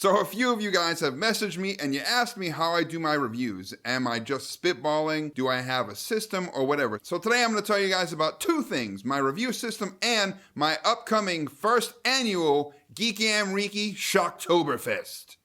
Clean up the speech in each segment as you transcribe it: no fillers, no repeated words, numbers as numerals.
So a few of you guys have messaged me and you asked me how I do my reviews. Am I just spitballing? Do I have a system or whatever? So today I'm going to tell you guys about two things, my review system and my upcoming first annual Geeky Amreeki Shocktoberfest.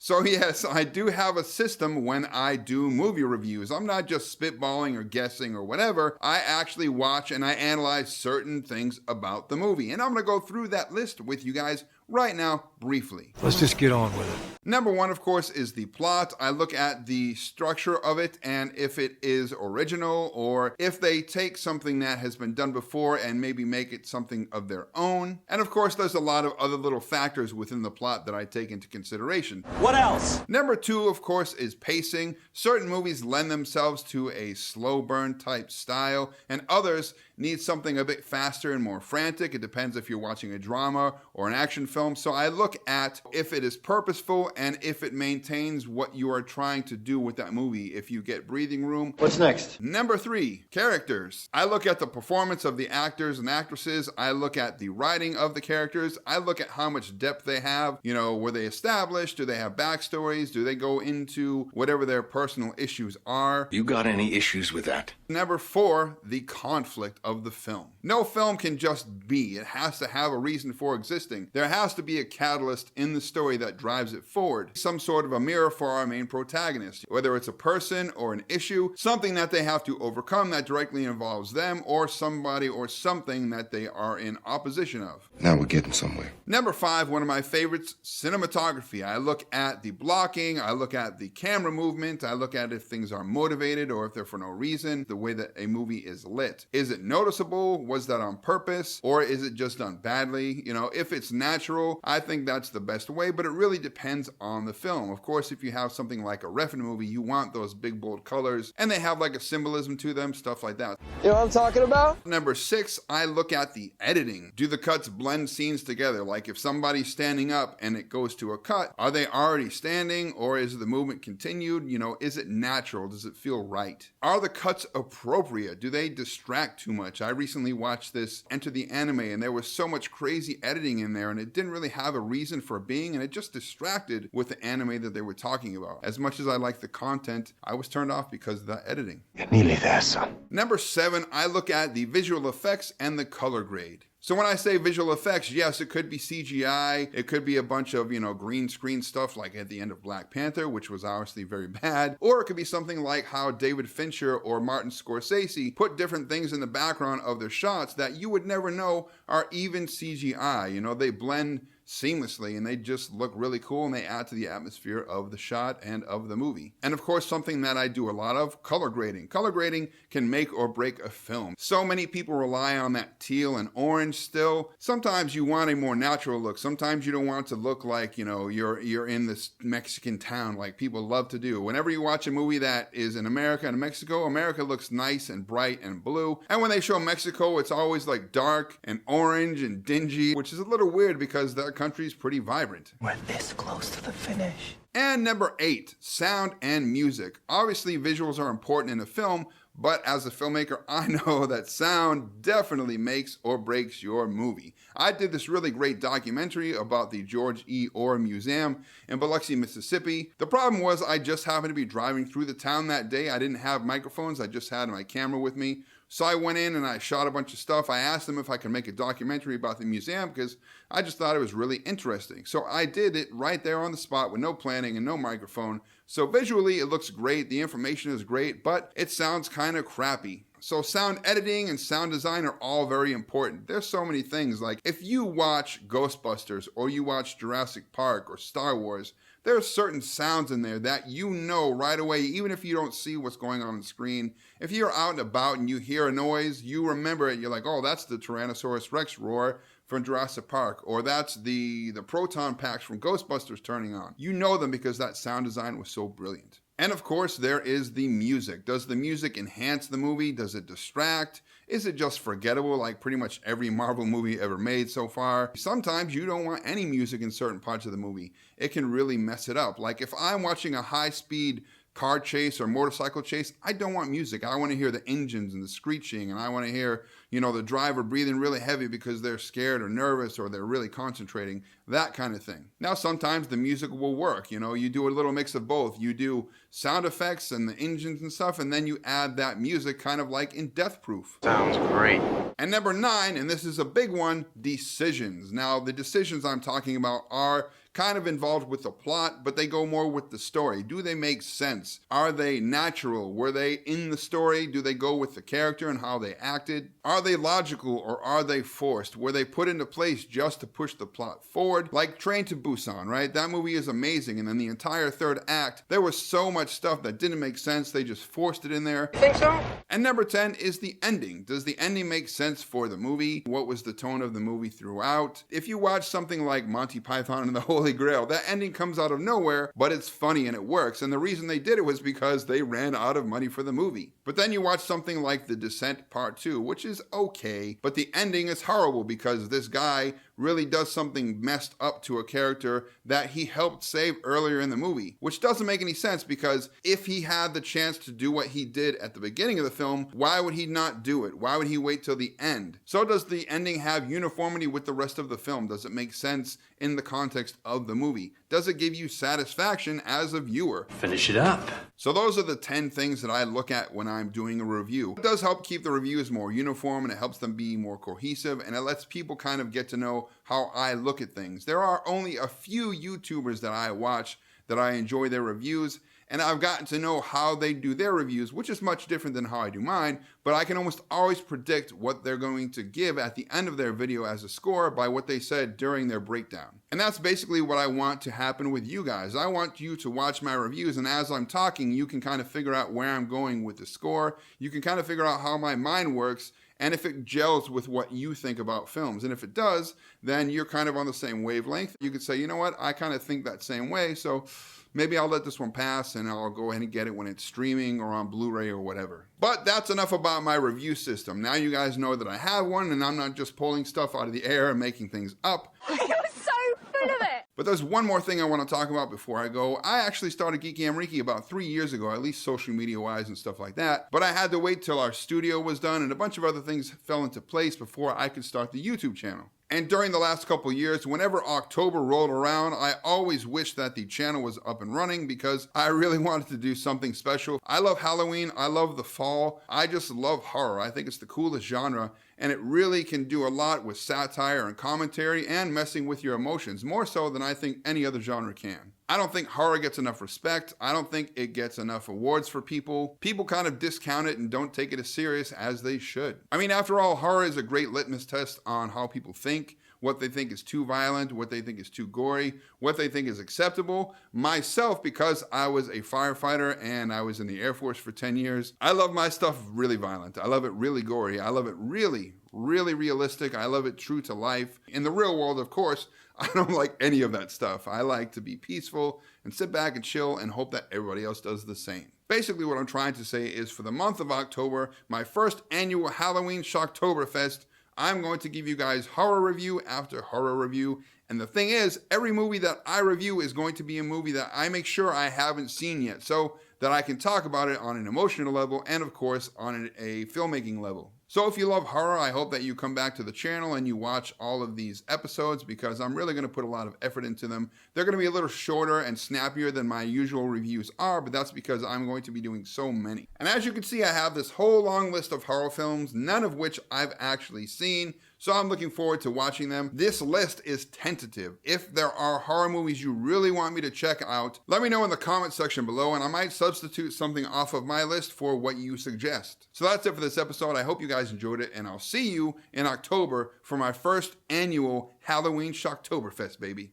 So yes, I do have a system when I do movie reviews. I'm not just spitballing or guessing or whatever. I actually watch and I analyze certain things about the movie. And I'm going to go through that list with you guys right now briefly. Let's just get on with it. Number one, of course, is the plot. I look at the structure of it and if it is original or if they take something that has been done before and maybe make it something of their own. And of course, there's a lot of other little factors within the plot that I take into consideration. What else? Number two, of course, is pacing. Certain movies lend themselves to a slow burn type style and others need something a bit faster and more frantic. It depends if you're watching a drama or an action film. So I look at if it is purposeful and if it maintains what you are trying to do with that movie, if you get breathing room. What's next? Number three, characters. I look at the performance of the actors and actresses. I look at the writing of the characters. I look at how much depth they have. You know, were they established? Do they have backstories? Do they go into whatever their personal issues are? You got any issues with that? Number four, the conflict of the film. No film can just be. It has to have a reason for existing. There has to be a catalyst in the story that drives it forward. Some sort of a mirror for our main protagonist. Whether it's a person or an issue, something that they have to overcome that directly involves them or somebody or something that they are in opposition of. Now we're getting somewhere. Number five, one of my favorites, cinematography. I look at the blocking, I look at the camera movement, I look at if things are motivated or if they're for no reason, the way that a movie is lit. Is it noticeable? Was that on purpose? Or is it just done badly? You know, if it's natural, I think that's the best way, but it really depends on the film. Of course, if you have something like a Refn movie, you want those big bold colors and they have like a symbolism to them, stuff like that. You know what I'm talking about? Number six, I look at the editing. Do the cuts blend scenes together? Like if somebody's standing up and it goes to a cut, are they already standing or is the movement continued? You know, is it natural? Does it feel right? Are the cuts appropriate? Do they distract too much? I recently watched this Enter the Anime and there was so much crazy editing in there and it didn't really have a reason for being and it just distracted with the anime that they were talking about. As much as I like the content, I was turned off because of that editing. You're nearly there, son. Number seven, I look at the visual effects and the color grade. So when I say visual effects, yes, it could be CGI. It could be a bunch of, green screen stuff like at the end of Black Panther, which was obviously very bad. Or it could be something like how David Fincher or Martin Scorsese put different things in the background of their shots that you would never know are even CGI. They blend seamlessly and they just look really cool and they add to the atmosphere of the shot and of the movie. And of course, something that I do a lot of, color grading. Color grading can make or break a film. So many people rely on that teal and orange still. Sometimes you want a more natural look. Sometimes you don't want to look like, you're in this Mexican town like people love to do. Whenever you watch a movie that is in America and Mexico, America looks nice and bright and blue. And when they show Mexico, it's always like dark and orange and dingy, which is a little weird because that country's pretty vibrant. We're this close to the finish. And number eight, sound and music. Obviously, visuals are important in a film, but as a filmmaker, I know that sound definitely makes or breaks your movie. I did this really great documentary about the George E. Orr Museum in Biloxi, Mississippi. The problem was I just happened to be driving through the town that day. I didn't have microphones. I just had my camera with me. So I went in and I shot a bunch of stuff. I asked them if I could make a documentary about the museum because I just thought it was really interesting. So I did it right there on the spot with no planning and no microphone. So visually it looks great, the information is great, but it sounds kind of crappy. So sound editing and sound design are all very important. There's so many things, like if you watch Ghostbusters or you watch Jurassic Park or Star Wars, there are certain sounds in there that you know right away, even if you don't see what's going on the screen. If you're out and about and you hear a noise, you remember it. You're like, oh, that's the Tyrannosaurus Rex roar from Jurassic Park, or that's the proton packs from Ghostbusters turning on. You know them because that sound design was so brilliant. And of course, there is the music. Does the music enhance the movie? Does it distract? Is it just forgettable like pretty much every Marvel movie ever made so far? Sometimes you don't want any music in certain parts of the movie. It can really mess it up. Like if I'm watching a high-speed car chase or motorcycle chase, I don't want music. I want to hear the engines and the screeching, and I want to hear, the driver breathing really heavy because they're scared or nervous or they're really concentrating, that kind of thing. Now, sometimes the music will work. You do a little mix of both. You do sound effects and the engines and stuff, and then you add that music kind of like in Death Proof. Sounds great. And number 9, and this is a big one, decisions. Now, the decisions I'm talking about are kind of involved with the plot, but they go more with the story. Do they make sense? Are they natural? Were they in the story? Do they go with the character and how they acted? Are they logical or are they forced? Were they put into place just to push the plot forward? Like Train to Busan, right? That movie is amazing, and then the entire third act, there was so much stuff that didn't make sense. They just forced it in there. Think so? And number 10 is the ending. Does the ending make sense for the movie? What was the tone of the movie throughout? If you watch something like Monty Python and the Holy Grail, that ending comes out of nowhere, but it's funny and it works. And the reason they did it was because they ran out of money for the movie. But then you watch something like The Descent Part 2, which is okay, but the ending is horrible because this guy really does something messed up to a character that he helped save earlier in the movie, which doesn't make any sense because if he had the chance to do what he did at the beginning of the film, why would he not do it? Why would he wait till the end? So does the ending have uniformity with the rest of the film? Does it make sense in the context of the movie? Does it give you satisfaction as a viewer? Finish it up. So those are the 10 things that I look at when I'm doing a review. It does help keep the reviews more uniform, and it helps them be more cohesive, and it lets people kind of get to know how I look at things. There are only a few YouTubers that I watch that I enjoy their reviews, and I've gotten to know how they do their reviews, which is much different than how I do mine, but I can almost always predict what they're going to give at the end of their video as a score by what they said during their breakdown. And that's basically what I want to happen with you guys. I want you to watch my reviews, and as I'm talking, you can kind of figure out where I'm going with the score. You can kind of figure out how my mind works, and if it gels with what you think about films. And if it does, then you're kind of on the same wavelength. You could say, you know what, I kind of think that same way, so maybe I'll let this one pass and I'll go ahead and get it when it's streaming or on Blu-ray or whatever. But that's enough about my review system. Now you guys know that I have one, and I'm not just pulling stuff out of the air and making things up. You're so full of it. But there's one more thing I want to talk about before I go. I actually started Geeky Amreeki about 3 years ago, at least social media wise and stuff like that. But I had to wait till our studio was done and a bunch of other things fell into place before I could start the YouTube channel. And during the last couple years, whenever October rolled around, I always wished that the channel was up and running because I really wanted to do something special. I love Halloween. I love the fall. I just love horror. I think it's the coolest genre, and it really can do a lot with satire and commentary and messing with your emotions, more so than I think any other genre can. I don't think horror gets enough respect. I don't think it gets enough awards for people. People kind of discount it and don't take it as serious as they should. I mean, after all, horror is a great litmus test on how people think, what they think is too violent, what they think is too gory, what they think is acceptable. Myself, because I was a firefighter and I was in the Air Force for 10 years, I love my stuff really violent. I love it really gory. I love it really realistic. I love it true to life. In the real world, of course, I don't like any of that stuff. I like to be peaceful and sit back and chill and hope that everybody else does the same. Basically, what I'm trying to say is for the month of October, my first annual Halloween Shocktoberfest, I'm going to give you guys horror review after horror review. And the thing is, every movie that I review is going to be a movie that I make sure I haven't seen yet, so that I can talk about it on an emotional level and, of course, on a filmmaking level. So if you love horror, I hope that you come back to the channel and you watch all of these episodes because I'm really going to put a lot of effort into them. They're going to be a little shorter and snappier than my usual reviews are, but that's because I'm going to be doing so many. And as you can see, I have this whole long list of horror films, none of which I've actually seen. So I'm looking forward to watching them. This list is tentative. If there are horror movies you really want me to check out, let me know in the comment section below, and I might substitute something off of my list for what you suggest. So that's it for this episode. I hope you guys enjoyed it, and I'll see you in October for my first annual Halloween Shocktoberfest, baby.